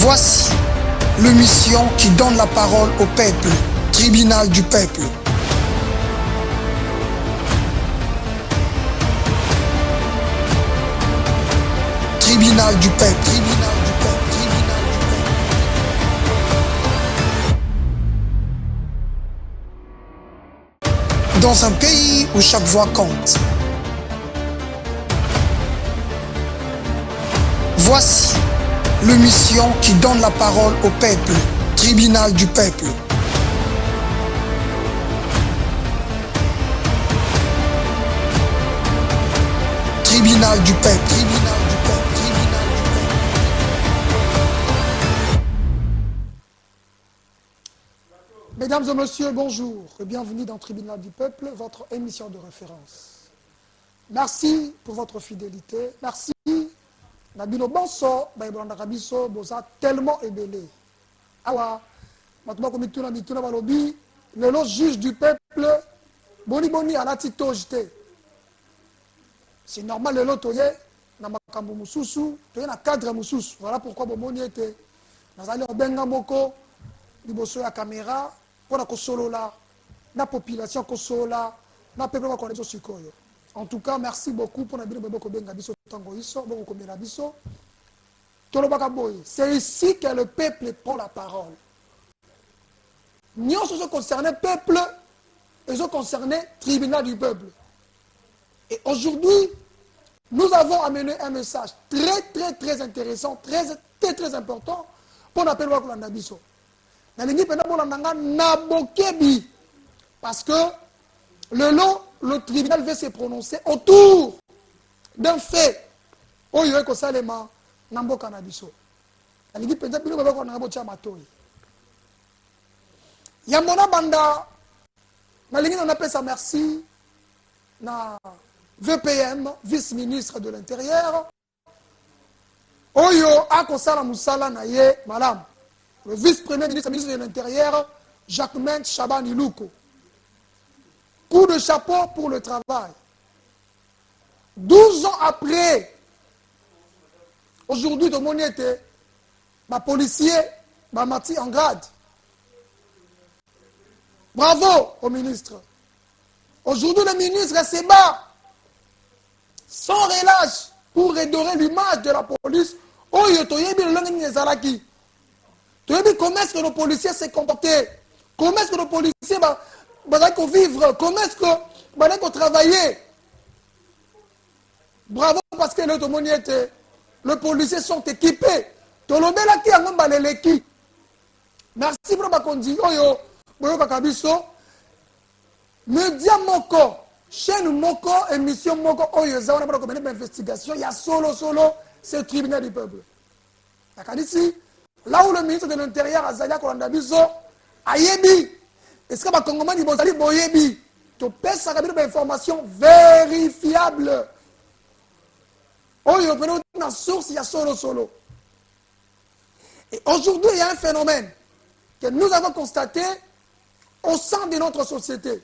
Voici l'émission qui donne la parole au peuple, tribunal du peuple. Tribunal du peuple, tribunal du peuple, tribunal du peuple. Dans un pays où chaque voix compte. Voici l'émission qui donne la parole au peuple, tribunal du peuple. Tribunal du peuple, tribunal du peuple, tribunal du peuple. Mesdames et messieurs, bonjour et bienvenue dans Tribunal du peuple, votre émission de référence. Merci pour votre fidélité, merci. Nabino bonso, baïbranda biso, boza tellement ébélé. Awa, maintenant comme mituna balobi, le juge du peuple, boni à la titogité. C'est normal le lotoye, na makambo mususu, toye na cadre mususu. Voilà pourquoi bomoni était. Nazali obenga moko, liboso ya caméra, pour la solo la, na population ko sola, na peuple ko connaître sikoyo. En tout cas, merci beaucoup pour nous c'est ici que le peuple prend la parole. Nous sommes concernés peuple et nous concernés tribunal du peuple. Et aujourd'hui, nous avons amené un message très intéressant, très important pour nous appeler Wakulandabiso. Parce que le tribunal veut se prononcer autour d'un fait. Oyo ko salema namboka na biso. Alingi penza bino baba ko na bocha matoyi. Ya mona banda nalingi na pesa merci na VPM, vice-ministre de l'Intérieur. Oyo akosala musala na ye madame. Le vice-premier ministre de l'Intérieur, Jacquemain Chabani Luko. Coup de chapeau pour le travail. 12 ans après, aujourd'hui, tout le monde était, ma policier, ma mati en grade. Bravo au ministre. Aujourd'hui, le ministre se bat sans relâche pour redorer l'image de la police. Oh, comment est-ce que nos policiers se comportaient? Comment est-ce que nos policiers vivre, comment est-ce que travailler? Bravo parce que les policiers sont équipés. Merci pour ma conduite. Média Moko, chaîne Moko, émission Moko, Oyo, Zawana, une investigation, il y a solo, c'est le tribunal du peuple. Là où le ministre de l'Intérieur, Azalia Kolandabiso, Ayebi, est-ce que ma Congomani Bozali Boyebi, tu peux savoir des informations vérifiables? Oh, il y a une source, il y a solo. Et aujourd'hui, il y a un phénomène que nous avons constaté au sein de notre société,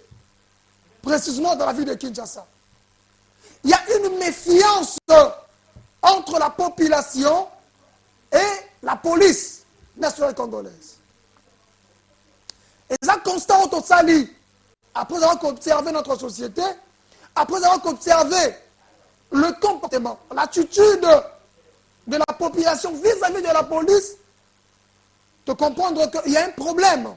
précisément dans la ville de Kinshasa. Il y a une méfiance entre la population et la police nationale congolaise. Et ça constant au Sali, après avoir observé notre société, après avoir observé le comportement, l'attitude de la population vis-à-vis de la police, de comprendre qu'il y a un problème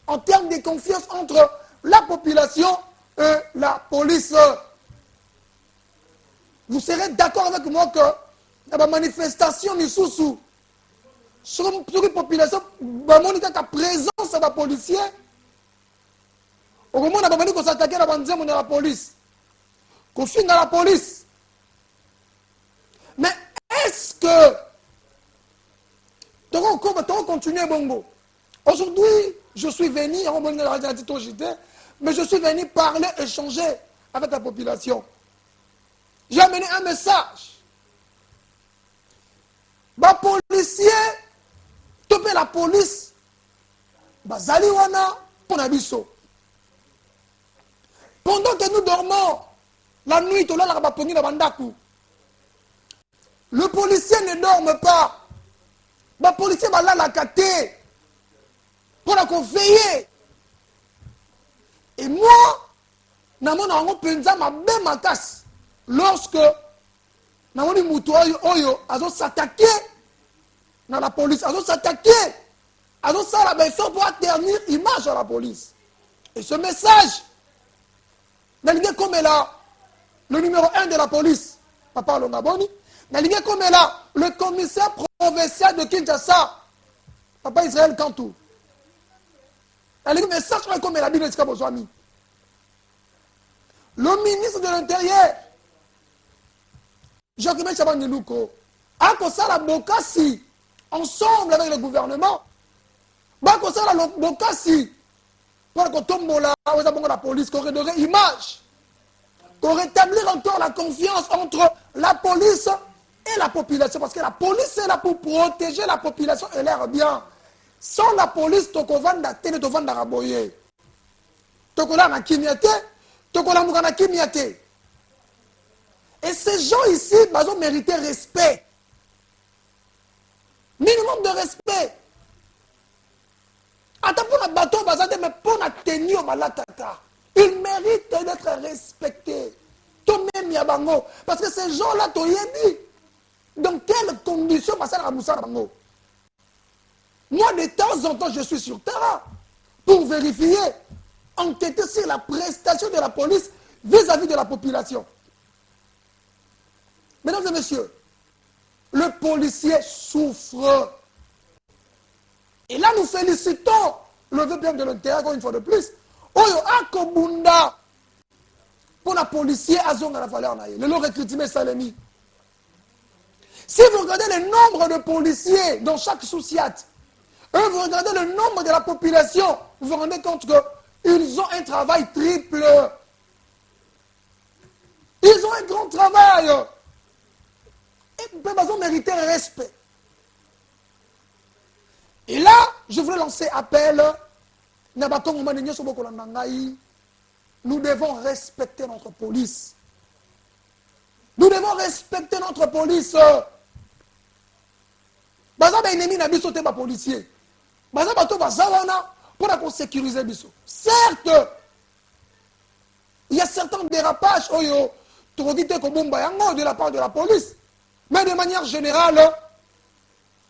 en termes de confiance entre la population et la police. Vous serez d'accord avec moi que la manifestation ni sous sur la population, la présence de la policier, au moment où on a s'attaquer à la police, qu'on finit dans la police. Mais est-ce que tu vas continuer bongo? Aujourd'hui, je suis venu, mais je suis venu parler, échanger avec la population. J'ai amené un message. Les policiers, la police, Zaliwana, Ponabiso. Pendant que nous dormons, la nuit, le policier ne dorme pas. Les policiers sont là, la caté. Pour la veiller. Et moi, je suis ma casse. Lorsque je s'attaquer dans la police, je s'attaquer, je pour ternir l'image à la police. Et ce message, comme là, le numéro 1 de la police, Papa Longaboni, comme là, le commissaire provincial de Kinshasa, Papa Israël Kantou. Le message comme la Bible de le ministre de l'Intérieur, Jacques Chabanyelouko, a commencé la Bokassi, ensemble avec le gouvernement, a commencé la Bokassi, pour que tombe la police, qu'on redorait image, qu'on rétablir encore la confiance entre la police et la population, parce que la police est là pour protéger la population et l'air bien. Sans la police, tu vas vendre la télé, tu vas vendre la raboyer. Tu vas vendre la kimiate, tu vas vendre la kimiate. Et ces gens ici, ils ont mérité respect. Minimum de respect. Attends pour le bateau, mais pour la tenue, ils méritent d'être respectés. Parce que ces gens-là, tu as dit, dans quelles conditions passer à Moussa Bango? Moi, de temps en temps, je suis sur terrain pour vérifier, enquêter sur la prestation de la police vis-à-vis de la population. Mesdames et messieurs, le policier souffre. Et là, nous félicitons le VPM de l'intérieur, encore une fois de plus. Oyo Akobunda pour la policier à Zonga la valeur naïe. Le recrutement Salemi. Si vous regardez le nombre de policiers dans chaque sous-siat, vous regardez le nombre de la population, vous vous rendez compte qu'ils ont un travail triple. Ils ont un grand travail. Et ils ont mérité respect. Et là, je voulais lancer appel. Nous devons respecter notre police. Nous devons respecter notre police. Policier. Pour sécuriser biso. Certes, il y a certains dérapages de la part de la police. Mais de manière générale,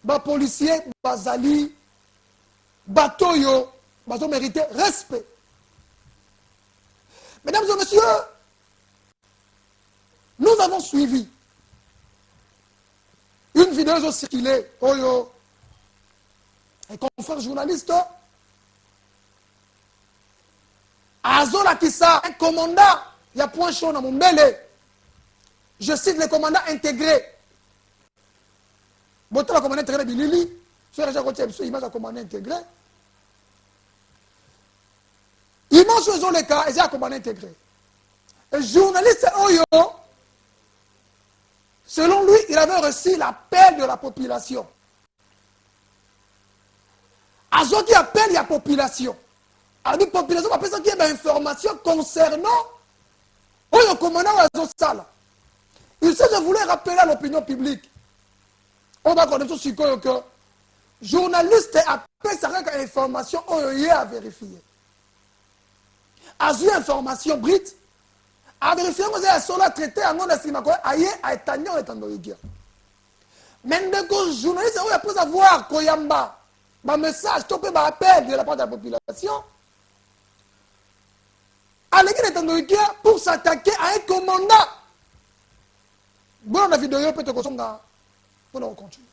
les policiers, bazali, batoyo, ils ont mérité respect. Mesdames et messieurs, nous avons suivi une vidéo qui a circulé. Un confrère journaliste, Azola Kissa, un commandant, il y a point chaud dans mon mêlé. Je cite le commandant intégré. Le commandant intégré de Lili, sur la image de commandant intégré. Ils m'ont choisi le cas, et c'est un commandant intégré. Le journaliste Oyo, selon lui, il avait reçu l'appel de la population. À ceux qui appellent la population. À la population, on appelle ça qui est information concernant le commandant Azosala. Il sait, je voulais rappeler à l'opinion publique. On va connaître ce que journaliste appelle ça avec information, on y a vérifié. A eu information brite, a vérifié que c'est la traité à mon estimation, aïe, à étanir et tandoïgia. Maintenant, que journaliste, après avoir Koyamba, un message, topé un appel de la part de la population, à l'église de Tandoïgia pour s'attaquer à un commandant. Bon, la vidéo peut être consommée pour nous continuer.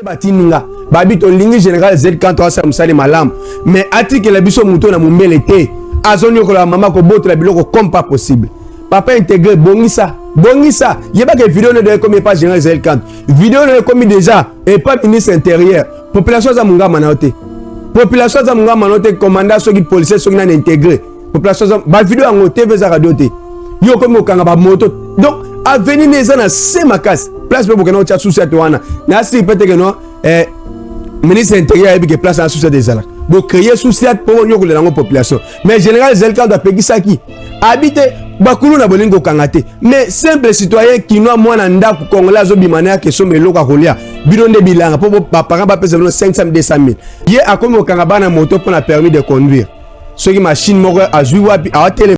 Batininga babi to lingi général Z quand on sa musali malam mais atiki la biso muto na mumbele te azoni ko la mama ko boto la biloko comme pas possible papa intégré bongisa yeba que vidéo ne doit comme pas général Z quand vidéo ne comme déjà et pas ministre intérieur population za munga manaote population za munga manote commandant soki policier soki na intégré population za ba vidéo en TV za radio te yo comme okanga ba moto donc avenir les gens na semakas place pour que nous tcha sous cette wana na si peut-être que non ministre intérieur et que place en sous cette des bo créer souci pour nyoko la population mais général Zelkan doit payer ça qui habite bakulu na bolingo kangate mais simple citoyen qui noa mwana ndako congolais azobimana ke so melo ka kolia bidonde bilanga po parents ba pesa 500 200 000 ye akomi okanga bana moto pour na permis de conduire ce qui machine moko azui wapi a tele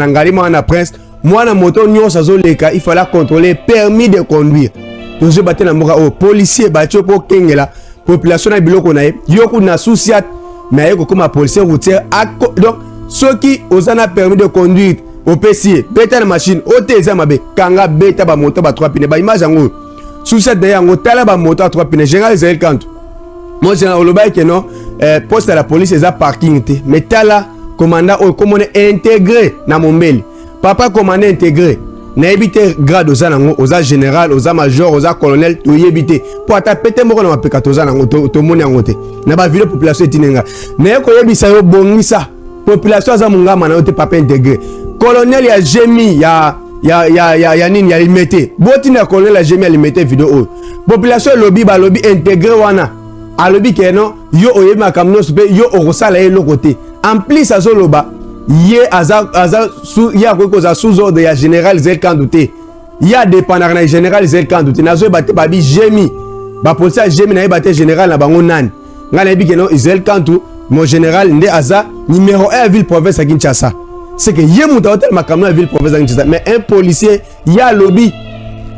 nangari mwana prince mwana moto nyonso azoleka il fallait contrôler permis de conduire nous battre na moka o policier batio po kengela population na biloko na ye yoku na souciat mais yeko comme policier routier donc ceux qui osana permis de conduire au PC beta na machine oteza mabe kanga beta ba moto ba 3 pine ba image yango souciat de yango tala ba moto à 3 pine général Zahel Kanto moi j'ai au loba que non poste à la police eza parking te mais tala commandant o comme on est intégré na mombeli papa commandant intégré na éviter grade aux anango aux général aux major aux colonel to éviter pour ata pété moko na mapeka to zanango to moni angote na ba ville population etinenga na ko yebisa yo bongisa population za mungama na ote papa intégré colonel ya gemi ya nini ya limité boti na colonel ya gemi ya limité vidéo population lobby ba lobby intégré wana a lobby que non yo oyema kamno super yo okosala ye lokote en plus azoloba ye aza sous ya ko za sous ordre ya général Zahel Kanto te ya dépendant na général Zahel Kanto te nazo baté babi gemi ba police gemi na baté général na bango nani ngana bi que non Zahel Kanto mon général nde aza numéro 1 ville province à Kinshasa c'est que ye muta hotel makamno ville province à Kinshasa mais un policier ya lobby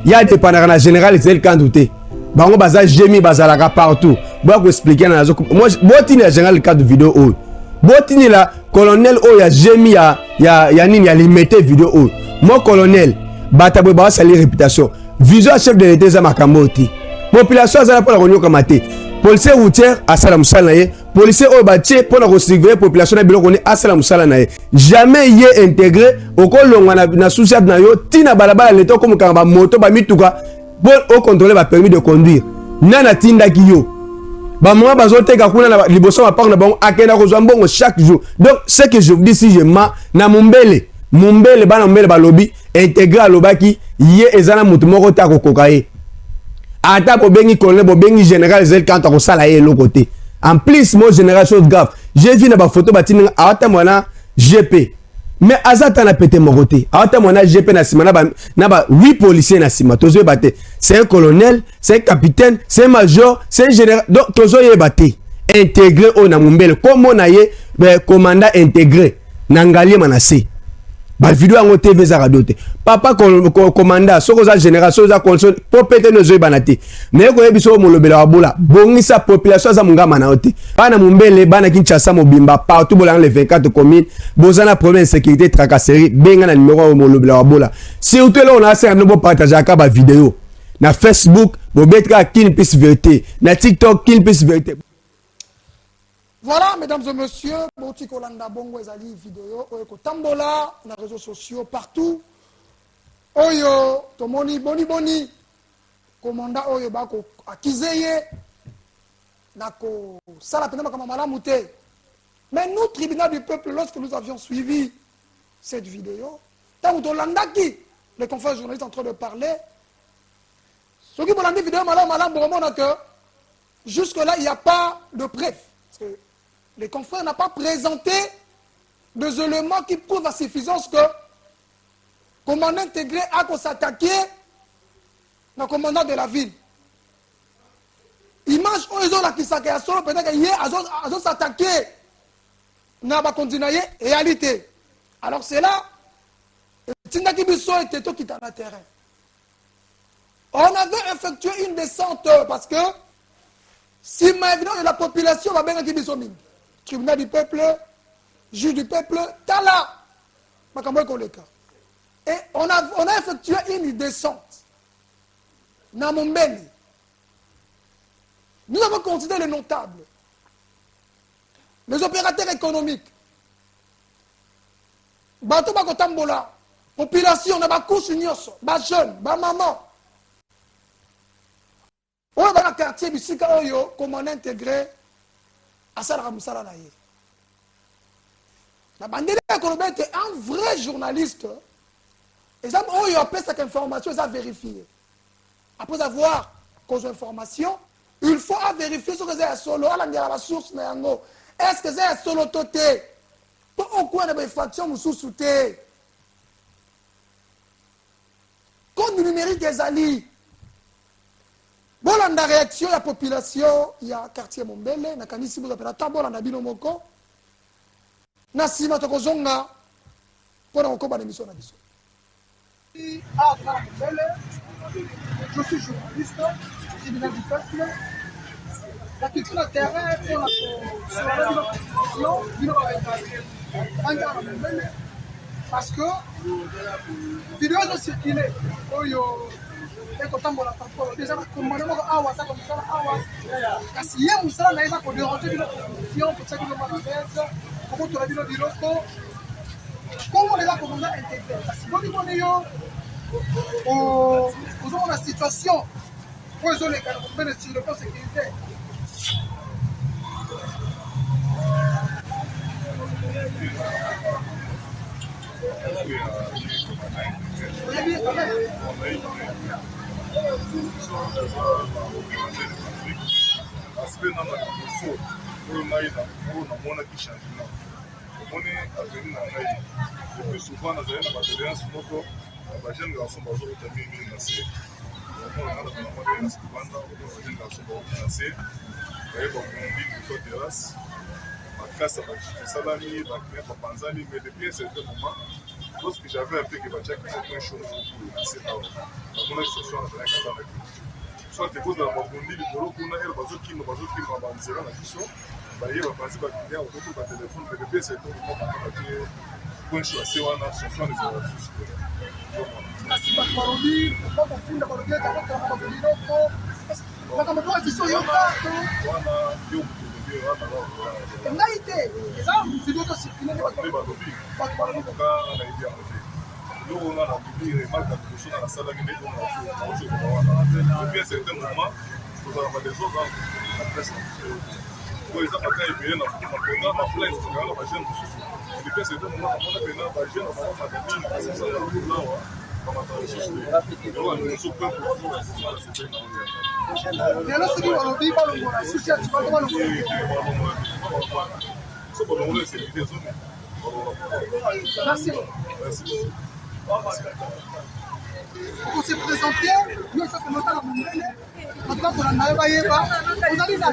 ya dépendant na général Zahel Kanto te bango baza gemi bazalaka partout ba ko expliquer na nazo moi botini ya général Kanto vidéo o botini la colonel o ya gemi ya nini ya limité vidéo o mo colonel batabwe ba sali réputation vision chef de l'état za makambo ti population za pour la konyoka maté policier routier asala musala ye policier o batie pour la surveiller population na biloko ni asala musala na ye jamais ye intégré okolongwa na souciat na yo tina balabala leto comme kanga moto ba mituka pour au contrôler ba permis de conduire nana tinda ki yo ba moi bazoteka kuna na liboso ma parle na bango akenda kozwa mbongo chaque jour donc ce que je vous dis si je ma na mumbele bana mumbele ba lobby intégré alobaki ye ezana mutu moko ta kokoka ye ata bo bengi colonel bo bengi général Zahel Kanto ko sala ye lokote en plus mo génération de gaffe j'ai vu na ba photo batina ata mwana GP mais azata na pété moroté ata mwana GP na sima na ba 8 policiers na sima tozo baté c'est un colonel c'est un capitaine c'est un major c'est un général donc tozo ye baté intégré au na mumbele comme on a ye commandant intégré na ngalié manase ba vidéo en TV za radio te papa commandant soko za général soko za console pour péter nos yeux banate mais ko yebiso mo lobela bola bongisa population za mungama na ote bana mumbele bana Kinshasa mobimba partout bolang les 24 communes bozana problème sécurité tracasserie benga na numéro mo lobela bola surtout là on a assez no partager aka ba vidéo na Facebook bo betra kin plus vérité na TikTok kin plus vérité. Voilà, mesdames et messieurs, Boti Kolanda Bongo Ezali vidéo, Oyeko Tambola, dans les réseaux sociaux, partout. Oyo, Tomoni, Boni, commandant Oyo Bako, Akizeye, Nako, Salapena Kamamala Mouté. Mais nous, tribunal du peuple, lorsque nous avions suivi cette vidéo, tant que Landaki, les confrères journalistes en train de parler, ceux qui m'ont dit vidéo, Malam, que jusque-là, il n'y a pas de preuve. Parce que les confrères n'ont pas présenté des éléments qui prouvent à suffisance que le commandant intégré a s'attaquer au commandant de la ville. Image où ils ont la kisaka ya solo peut-être qu'il y a s'attaquer n'a pas continué réalité. Alors c'est là Tindaki Bisso était tout qui est dans le terrain. On avait effectué une descente parce que si maintenant la population va bien qui sont tribunal du peuple, juge du peuple, tala, et on a effectué une descente. Namombeni. Nous avons considéré les notables, les opérateurs économiques, bateau bakotambola, population, na bakouche nyonso, ba jeune, ba maman. On va dans le quartier Bissika Oyo, comme on a intégré à Salah Moussala Naye. La bandera Kolobé était un vrai journaliste. Et ça, Oyo a fait cette information, ils ont vérifié. Après avoir causé information, Il faut vérifier ce que c'est solo, à la source, est-ce que c'est solo toté? Pourquoi on a des factions sous-souté? Quand le numérique est ali, bon, la réaction de la population, il y a quartier Mombele, na kanisi vous appelez Tabola na bino moko, na sima tokozonga, pour la recommande d'émission na biso. Je suis journaliste, tribunal du peuple. La culture de terrain pour la parce que vidéo ont circulé. Déjà, comme on a awa, ça comme ça, awa. Parce que hier, on a eu déranger une opposition pour ça que nous avons fait. Comment tu as dit le bureau? Comment les a commencé à intégrer? Parce que nous avons la situation pour les zones sur le plan sécuritaire. aspect na liboso oyo ngai namonaki changement omoni aveni na ngai depuis souvent nazali na badoléance moko ya bajeune garçon bazokota mingi na se omonanga na banamodeli na sekibanda oyo bajeune garçon bazokota na se bayeba komobi liboso terrasse makasa basalami baclient bapanzani mais depuis un certain moment lorsque j'avais appris que batiaki un chaud na se awa namonaki situation nazalaki kaka na soit te cause na babondi likolo kuna ere bazokima banzela na biso baye bapanzi baklia okoto batelefone mais depuis certain moment bakabaki point chaud ase wana situation ezala susu kasi bato balobi bakofunda balobi ete akotama babiloko makambo moko biso yokato wana yo ngai te eza video tosirkule balobi bato baloboka nayebi yango te eloko nga na bibi remarque ya liboso na nasalaki nde naozokoka wana depuis un certain moment tozala badésordre na presse na biso oyo eza kaka ebele na makonga baplainte tokanga na bajeune mosusu depuis un certain moment amona pena bajeune bamamaka mingi basasala kulawa bamata mosusu eloko ya liboso pe kozoa sepeli na oyo lelo soki balobi balongola susi ati bato balongola so balongola esekite ezomi merci pour se présenter, nous sommes dans la monnaie. En tout cas, pour la naïve, vous allez là.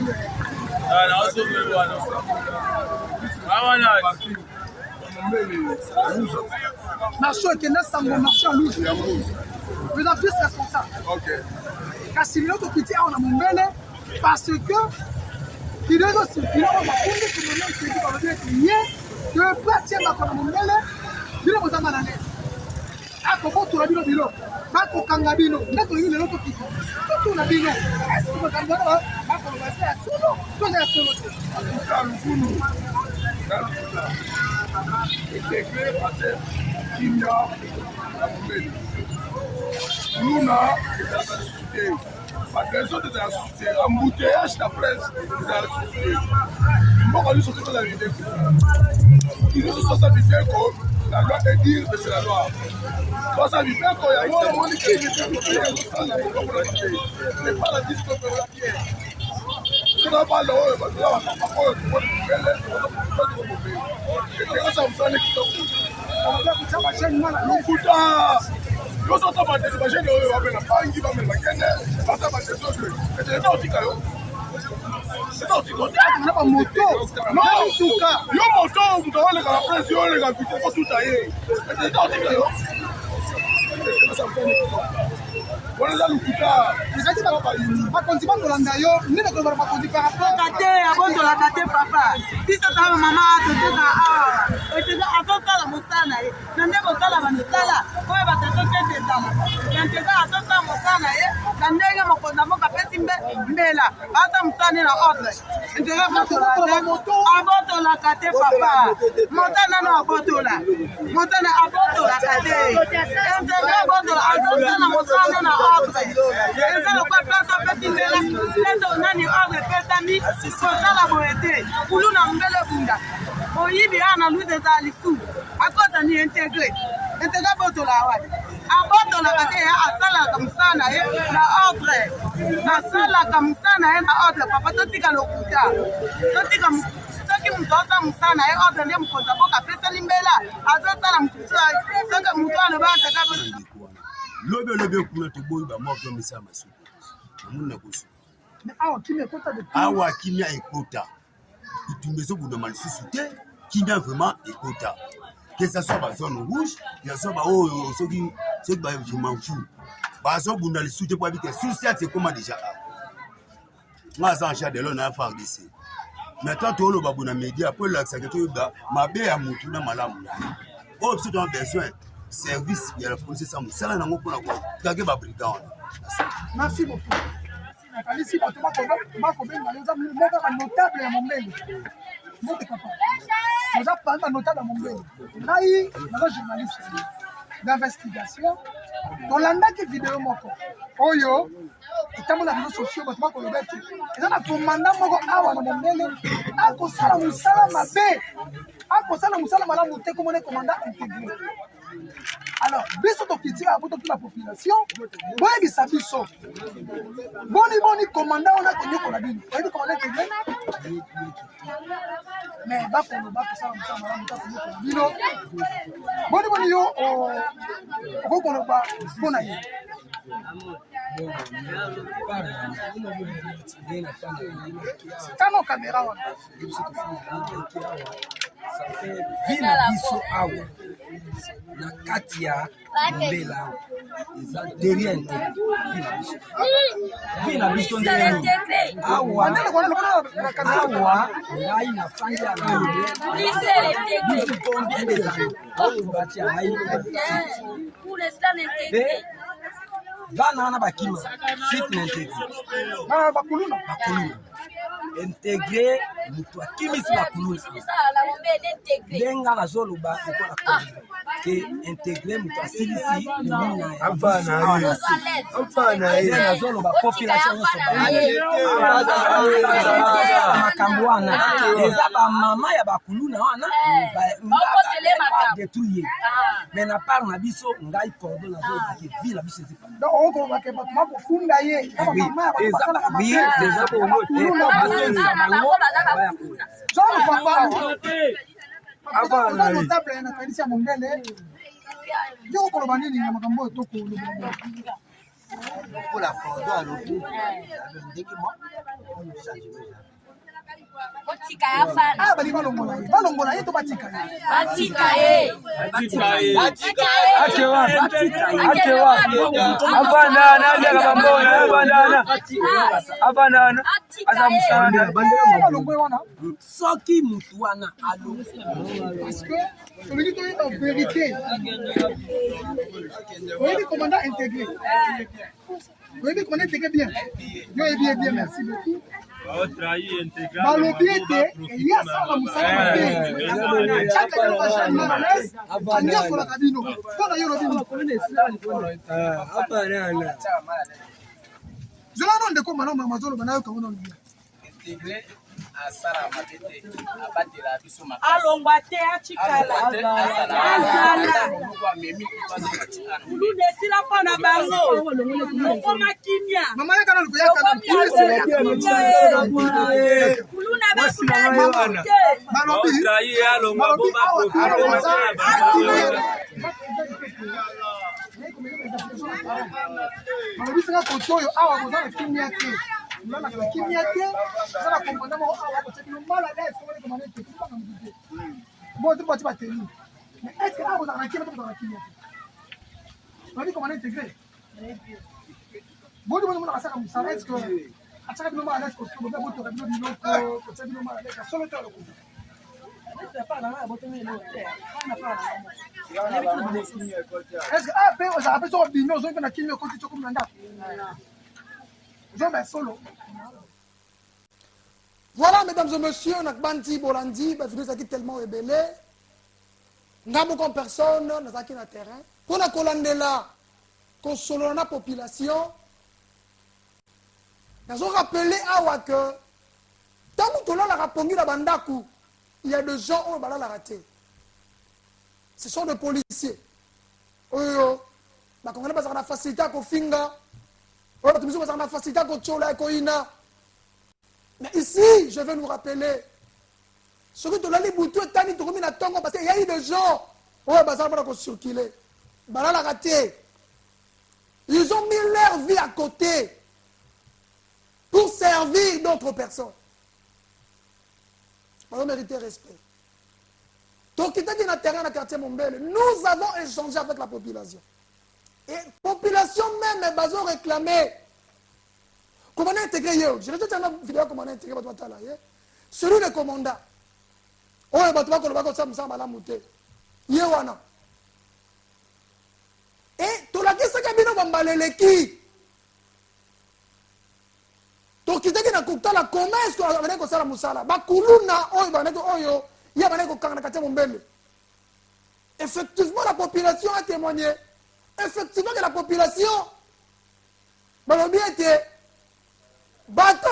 Marché qui est dans marché en louche. Vous avez plus responsable. Car si l'autre petit a un monnaie, parce que il est aussi, il a un monnaie qui est de placer la monnaie, il est aux amananais. Ako to la bino bino bako kanga bino ndeko yule loko kiko to la bino est-ce que kanga ba bako ba sa solo to na solo kalfunu intégré pater kinda abumeli luna eza société magasin de la société embouteillage la presse de la société mboko ni surtout la vidéo il faut ça vidéo la loi est dire que c'est la loi. Quand ça vient, quand il y a un monde qui est pas la disque de la pierre. Je n'ai pas l'eau, parce que là, on n'a pas de et quand ça me fait l'équipe, on va faire ma chaîne, non, putain. Nous sommes en train de ma chaîne, on va mettre la pangue, on va mettre la chaîne, on va faire ma chaîne, et c'est là aussi, c'est pas moto. Non, en tout cas. Yo moto, vous avez la presse, yo les gars, putain, pour tout tailler. C'est pas aussi là. On est là le putain. Vous êtes pas content de l'andayo, ni de comment pas content par rapport. Kate, avant de la kate papa. Si ça ta maman, tu te da ah. Et tu as attends ça la mosana. Nande mosala manisala. Ko ba te toke te tama. Nande ka attends ça mosana nande ga mokona mo ka pesi mbela. Ata msani na ordre. Ndera moto aboto la kate papa. Motana no aboto la. Motana aboto la kate. Ndera aboto la attends na mosana na ordre. Eza lo kwa pesa pesi mbela. Lezo nani ordre pesa mi. Kosala boete. Kuluna mbele bunda. Oyibi ana luze za lisu. Akoza ni intégré. Intégré aboto la wadi. Aboto namonaka te asalaka mosala na ye na ordre asalaka mosala na ye na ordre papa totika lokuta totika soki moto aza mosala na ye ordre nde mokonzi mboka apesali mbela azosala soki moto alobaka kaka lobe kuna toboyi bamoko misala masuku namoni na kosu awa kimia ekota itumba ezobundama lisusu te kimia vraiment ekota que ça soit la zone rouge que ça soit oyo soki ba je m'en fous bazobunda lisusu te po habiter souci c'est comment déjà nga za en de l'on a faire ici maintenant to lo babuna média pour l'accès que to ba mabe ya mutu na malamu oh si tu as besoin service ya la police ça musala nango pour la quoi kage ba brigand. Merci beaucoup. Ici, notable à mon mail. Mon papa. Nous avons parlé notable à mon mail. Là, il y a un journaliste d'investigation. Dans l'andaki vidéo moko. Oyo, itamo na réseaux sociaux, batma ko lobeki. Eza na commandant moko awa na mon mail. Ako sala musala mabe. Ako sala musala malamu te comme on est commandant intégré. Alors, biso to critique à toute la population. Boye bi sabiso. Boni commandant on a connu pour la ville. Boye commandant intégré. Mais ba pour ça malamu ta connu pour la ville. Boni yo o ko ba pona ye. Kano caméra wana. Ça fait ville biso awa na kati ya mbela eza derrière ville biso ndeni awa ngai na fandi ya combien des années bati ya ngai bana wana bakima site na intégré bakuluna intégré mutu akimisi bakuluna ndenga nazoloba ekola ke intégré mutu asilisi nazoloba population nyonso makambo wana eza bamama ya bakuluna wana détruye mais na part na biso ngai cordon nazoloba ke ville biso ezipa soki mutu wana alo parce que celui qui est en vérité oui commandant intégré oui commandant intégré bien bien merci beaucoup balobi ete eya sala mosala mabe chaka yo bajane na lese anyakolaka bino mpona yo lobi zolano ndeko malamu mazoloba nayo kango nalobi alongwa te atikala kuluna esila mpona bango okoma kimia mama yakana likoyakana kuluna bakuna te balobi balobi singa kote oyo awa koza na kimia te olanda na kimia te oza na komanda moko awa kotyakino mbala lese komani komanda te kubaka motu te bo te bati bateli mais est ce que awa kozaka na kimia te kozaka na kimia te balobi komanda intégré bodi bongo nakasaka mosala est ce que atiaka bino mbala lese kotobobe botoka bino biloko kotya bino mbala lese solo te alokoza est-ce que après on a besoin de nous on a qui nous côté comme nanda je solo. Voilà mesdames et messieurs nak bandi bolandi ba vidéo zaki tellement ébélé ngamo comme personne nazaki na terrain pour na kolandela konsolo na population nazo rappeler awa que tant que la rapongi la bandaku il y a des gens où la raté. Ce sont des policiers. Les Congolais ont la facilité à finga. Les Congolais ont la facilité à chola et koina. Mais ici, je veux nous rappeler, ce que tu as dit, Boutou et Tani, tu as mis la tongue parce qu'il y a eu des gens qui ont circulé. Ils ont mis leur vie à côté pour servir d'autres personnes. On a mérité respect. Donc, il était dans le terrain dans le quartier Mombele. Nous avons échangé avec la population. Et la population même, ils ont réclamé. Comment on a intégré? Je vais te dire une vidéo comment on a intégré. Celui le commandant. Oh, il va te dire et tu l'as dit, c'est que donc, il y a un commerce qui a un musala. Effectivement, la population a témoigné. Effectivement, que la population a été bateau,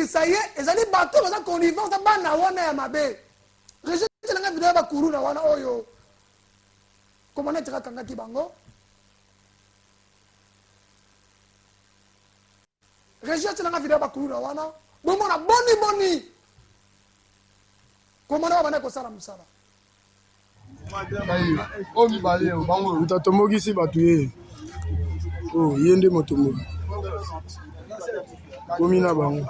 ça y est, et ça dit bateau, ça connivence, ça va na mabe. Régis, tu as vidéo de Kourou na wana oyo. Comment on a tiré Kangaki Bango? Régis, tu as vidéo de Kourou na wana. Bon, on a boni. Comment on a fait ça? Utatomogisi batu ye. Oh, yende motomogi. Komina bango.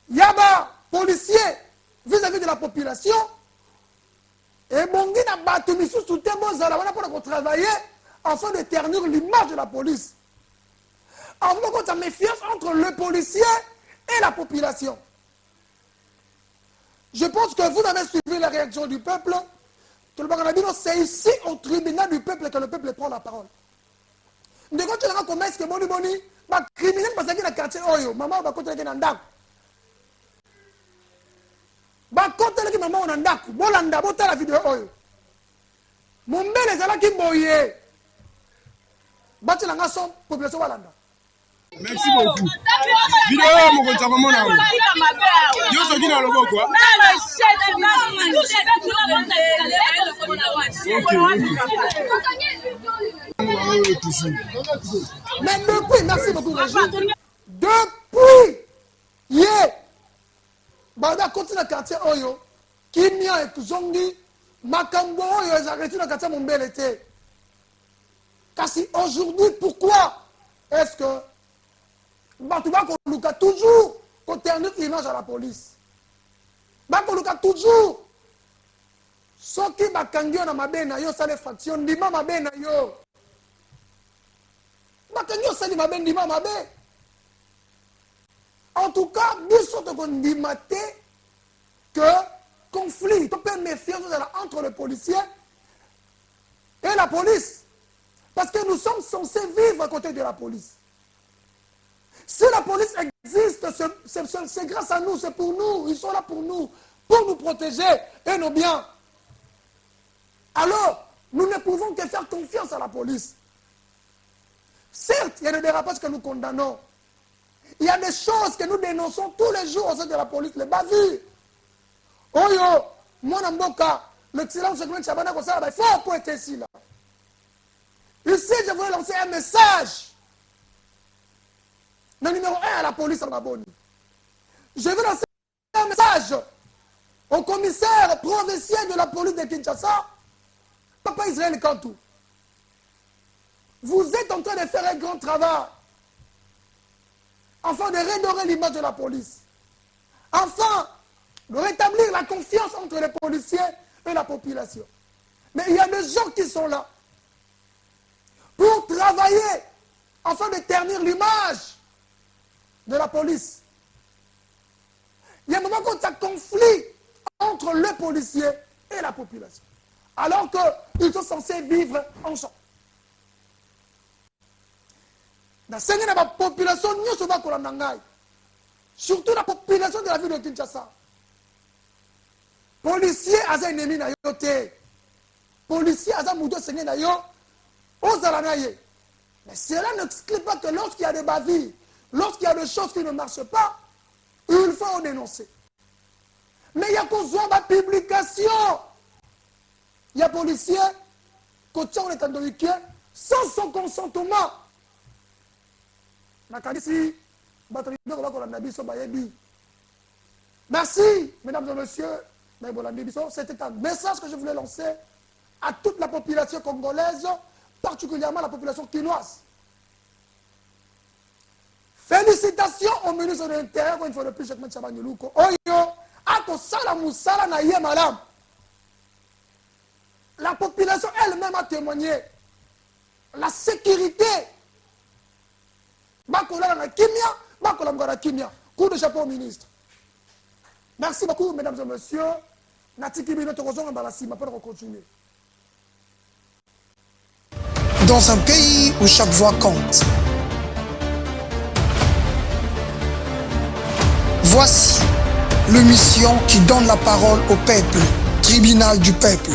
Il y a des policiers vis-à-vis de la population. Et Bongi n'a pas tenu sous pour travailler afin de ternir l'image de la police. Afin qu'on ait méfiance entre le policier et la population. Je pense que vous avez suivi la réaction du peuple. C'est ici au tribunal du peuple que le peuple prend la parole. De quand tu as commencé que Boni, criminel parce qu'il y a un quartier Oyo, maman va continuer dans le bakoteleki mama ona ndako bolanda botala video oyo mombele ezalaki boye batilanga so population balanda. Merci beaucoup. Vidéo mon konta komona o. Yo soki na loboko quoi? Mais depuis, merci beaucoup Régis. Depuis hier Bada continue le quartier Oyo, Kimia et Kuzongi, Makambo Oyo, ils arrêtent dans le quartier Mombele. Car si aujourd'hui, pourquoi est-ce que Batouba Koluka toujours ternir l'image à la police? Bakoluka toujours. Ce qui Bakangi na mabena yo, ça les fractions, Ndima mabena yo. Bakangi ça les mabena, Ndima mabena. En tout cas, nous sommes dimaté que conflit, tu peux méfiance entre le policier et la police. Parce que nous sommes censés vivre à côté de la police. Si la police existe, c'est grâce à nous, c'est pour nous. Ils sont là pour nous protéger et nos biens. Alors, nous ne pouvons que faire confiance à la police. Certes, il y a des dérapages que nous condamnons. Il y a des choses que nous dénonçons tous les jours au sein de la police, les bavures. Oyo, mon mboka, le silence de Chabana, il faut pour être ici là. Ici, je voulais lancer un message. Le numéro 1 à la police en Gabon. Je veux lancer un message au commissaire provincial de la police de Kinshasa, Papa Israël Kantou. Vous êtes en train de faire un grand travail. Afin de redorer l'image de la police. Enfin, de rétablir la confiance entre les policiers et la population. Mais il y a des gens qui sont là pour travailler afin de ternir l'image de la police. Il y a un moment où il y a un conflit entre les policiers et la population. Alors qu'ils sont censés vivre ensemble. Dans la population, surtout la population de la ville de Kinshasa. Policier a un ennemi na yote. Policier a un moudou seigneur na yo. Mais cela n'exclut pas que lorsqu'il y a des bavilles, lorsqu'il y a des choses qui ne marchent pas, il faut dénoncer. Mais il y a qu'on soit ma publication. Il y a policiers qui ont été sans son consentement. Merci, mesdames et messieurs. C'était un message que je voulais lancer à toute la population congolaise, particulièrement la population quinoise. Félicitations au ministre de l'Intérieur, une fois de plus, Jacques Chabanyuluko. Oyo, ako sala musala na ye madame. La population elle-même a témoigné. La sécurité. Bakola na kimia, bakola ngara kimia. Coup de chapeau au ministre. Merci beaucoup, mesdames et messieurs. Natiki Binoto Kozonga Balasima pour continuer. Dans un pays où chaque voix compte, voici l'émission qui donne la parole au peuple, tribunal du peuple.